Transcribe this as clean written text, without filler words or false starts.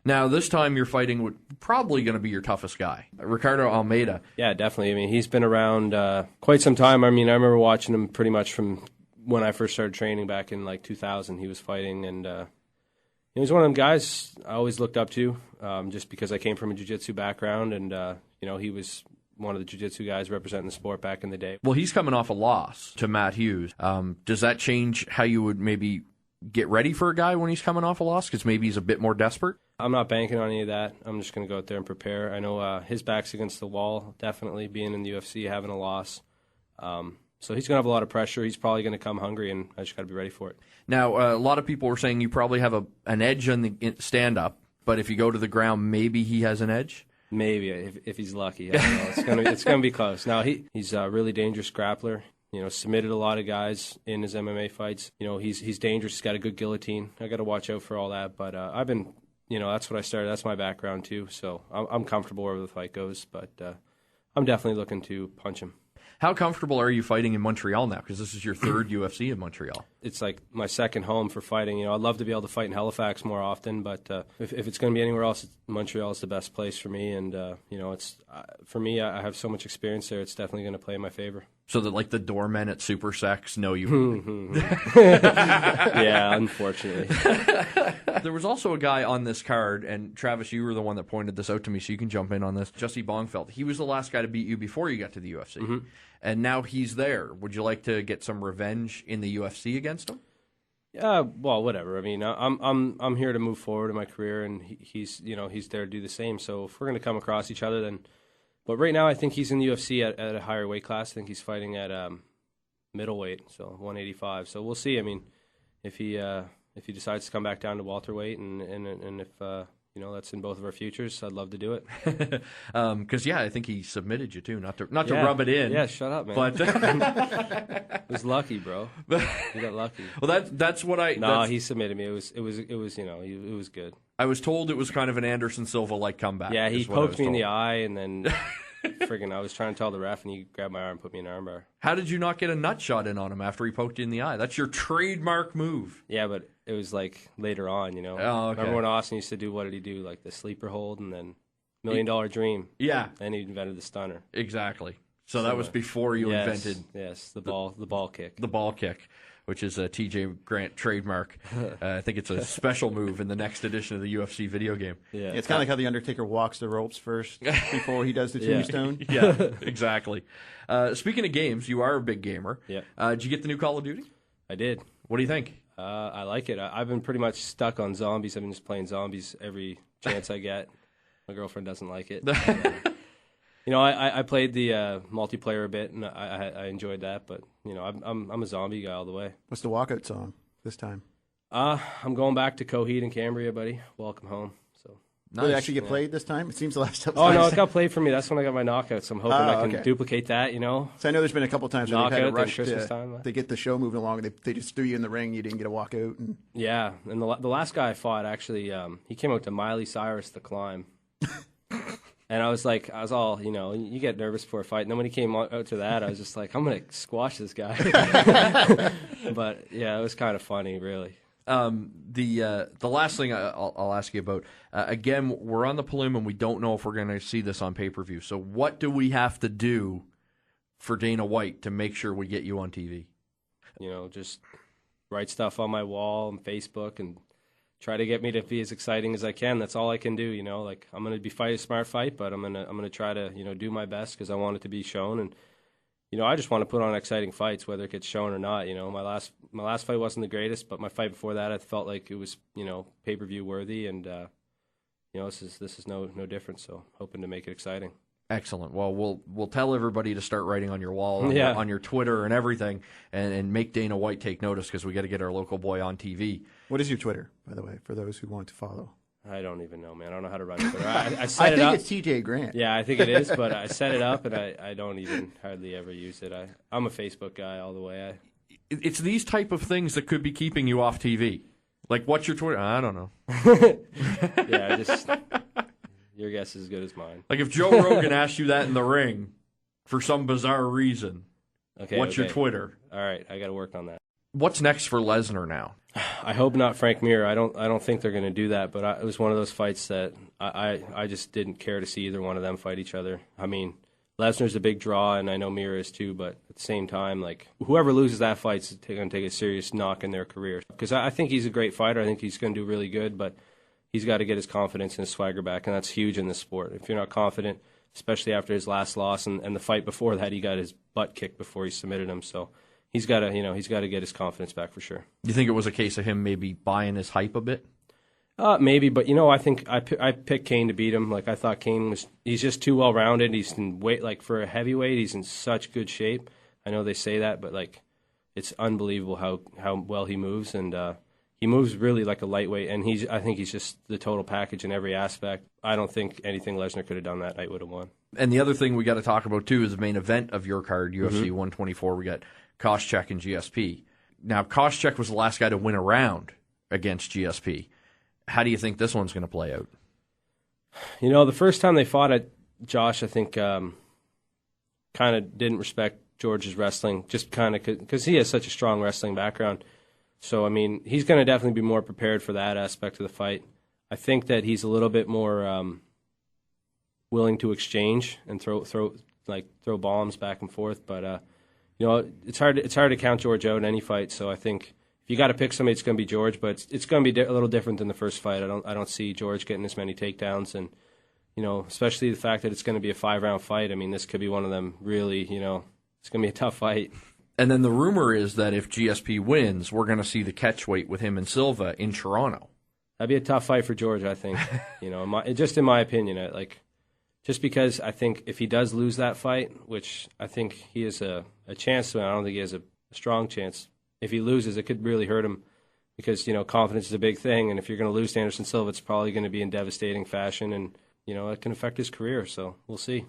Now, this time you're fighting probably going to be your toughest guy, Ricardo Almeida. Yeah, definitely. I mean, he's been around quite some time. I mean, I remember watching him pretty much from when I first started training back in like 2000. He was fighting, and he was one of them guys I always looked up to, just because I came from a jiu-jitsu background, and he was one of the jiu-jitsu guys representing the sport back in the day. Well, he's coming off a loss to Matt Hughes. Does that change how you would maybe get ready for a guy when he's coming off a loss, because maybe he's a bit more desperate? I'm not banking on any of that. I'm just going to go out there and prepare. I know his back's against the wall, definitely, being in the UFC, having a loss. So he's going to have a lot of pressure. He's probably going to come hungry, and I just got to be ready for it. Now, a lot of people were saying you probably have an edge on the stand-up, but if you go to the ground, maybe he has an edge? Maybe, if he's lucky. I don't know. It's going to be close. Now, he's a really dangerous grappler. Submitted a lot of guys in his MMA fights. He's dangerous. He's got a good guillotine. I got to watch out for all that. But I've been, that's what I started. That's my background too. So I'm comfortable wherever the fight goes. But I'm definitely looking to punch him. How comfortable are you fighting in Montreal now? Because this is your third UFC in Montreal. It's like my second home for fighting. I'd love to be able to fight in Halifax more often, but if it's going to be anywhere else, Montreal is the best place for me. And it's for me. I have so much experience there. It's definitely going to play in my favor. So that like the doormen at Super Sex know you. Yeah, unfortunately. There was also a guy on this card, and Travis, you were the one that pointed this out to me, so you can jump in on this. Jesse Bongfeld. He was the last guy to beat you before you got to the UFC. Mm-hmm. And now he's there. Would you like to get some revenge in the UFC against him? Yeah, well, whatever. I mean, I'm here to move forward in my career, and he's there to do the same. So if we're going to come across each other, then. But right now, I think he's in the UFC at a higher weight class. I think he's fighting at middleweight, so 185. So we'll see. I mean, if he decides to come back down to welterweight, and if that's in both of our futures, I'd love to do it. Because I think he submitted you too, not to rub it in. Yeah, shut up, man. But it was lucky, bro. You got lucky. Well, that's what I. No, he submitted me. It was good. I was told it was kind of an Anderson Silva-like comeback. Yeah, he poked me in the eye, and then friggin' I was trying to tell the ref, and he grabbed my arm and put me in an armbar. How did you not get a nut shot in on him after he poked you in the eye? That's your trademark move. Yeah, but it was like later on, Oh, okay. Remember when Austin used to do, what did he do? Like the sleeper hold and then $1 Million Dream. Yeah. And he invented the stunner. Exactly. So that was before you invented. Yes, the ball kick. The ball kick, which is a TJ Grant trademark. I think it's a special move in the next edition of the UFC video game. Yeah, it's kind of like how the Undertaker walks the ropes first before he does the tombstone. Yeah, exactly. Speaking of games, you are a big gamer. Yeah. Did you get the new Call of Duty? I did. What do you think? I like it. I've been pretty much stuck on zombies. I've been just playing zombies every chance I get. My girlfriend doesn't like it. I played the multiplayer a bit, and I enjoyed that. But I'm a zombie guy all the way. What's the walkout song this time? I'm going back to Coheed and Cambria, buddy. Welcome home. So nice. Did it actually get played this time? It seems the last time. Oh no, it got played for me. That's when I got my knockout. So I'm hoping I can duplicate that. So I know there's been a couple times where they've had a rush to get the show moving along. They just threw you in the ring. You didn't get a walkout. Yeah, and the last guy I fought actually, he came out to Miley Cyrus The Climb. And I was all, you get nervous before a fight. And then when he came out to that, I was just like, I'm going to squash this guy. But, yeah, it was kind of funny, really. The last thing I'll ask you about, again, we're on the prelim, and we don't know if we're going to see this on pay-per-view. So what do we have to do for Dana White to make sure we get you on TV? Just write stuff on my wall and Facebook and try to get me to be as exciting as I can. That's all I can do, I'm going to be fight a smart fight, but I'm going to try to, do my best because I want it to be shown. And, I just want to put on exciting fights, whether it gets shown or not. My last fight wasn't the greatest, but my fight before that, I felt like it was, pay-per-view worthy. And, this is no different. So hoping to make it exciting. Excellent. Well, we'll tell everybody to start writing on your wall, on your Twitter and everything, and make Dana White take notice because we got to get our local boy on TV. What is your Twitter, by the way, for those who want to follow? I don't even know, man. I don't know how to run Twitter. I set it up. I think it's TJ Grant. Yeah, I think it is, but I set it up, and I don't even hardly ever use it. I'm a Facebook guy all the way. It's these type of things that could be keeping you off TV. Like, what's your Twitter? I don't know. Yeah, just... Your guess is as good as mine. Like if Joe Rogan asked you that in the ring for some bizarre reason, what's your Twitter? All right, I got to work on that. What's next for Lesnar now? I hope not Frank Mir. I don't think they're going to do that. But it was one of those fights that I just didn't care to see either one of them fight each other. I mean, Lesnar's a big draw, and I know Mir is too. But at the same time, like whoever loses that fight's going to take a serious knock in their career. Because I think he's a great fighter. I think he's going to do really good. But he's got to get his confidence and his swagger back, and that's huge in this sport. If you're not confident, especially after his last loss and the fight before that, he got his butt kicked before he submitted him. So he's got to get his confidence back for sure. You think it was a case of him maybe buying his hype a bit? Maybe, but I think I picked Kane to beat him. Like I thought he's just too well rounded. He's in weight, like for a heavyweight, he's in such good shape. I know they say that, but like it's unbelievable how well he moves, and he moves really like a lightweight. And I think he's just the total package in every aspect. I don't think anything Lesnar could have done that night would have won. And the other thing we got to talk about too is the main event of your card, UFC 124. We got Koscheck and GSP. Now Koscheck was the last guy to win a round against GSP. How do you think this one's going to play out? The first time they fought at Josh, I think kind of didn't respect George's wrestling, just kind of because he has such a strong wrestling background. So, I mean, he's going to definitely be more prepared for that aspect of the fight. I think that he's a little bit more willing to exchange and throw bombs back and forth. But it's hard to count George out in any fight. So I think if you got to pick somebody, it's going to be George. But it's going to be a little different than the first fight. I don't see George getting as many takedowns, and especially the fact that it's going to be a 5-round fight. I mean, this could be one of them. Really, it's going to be a tough fight. And then the rumor is that if GSP wins, we're going to see the catchweight with him and Silva in Toronto. That'd be a tough fight for George, I think. In my opinion, just because I think if he does lose that fight, which I think he has a chance to, I don't think he has a strong chance. If he loses, it could really hurt him because confidence is a big thing, and if you're going to lose to Anderson Silva, it's probably going to be in devastating fashion, and it can affect his career. So we'll see.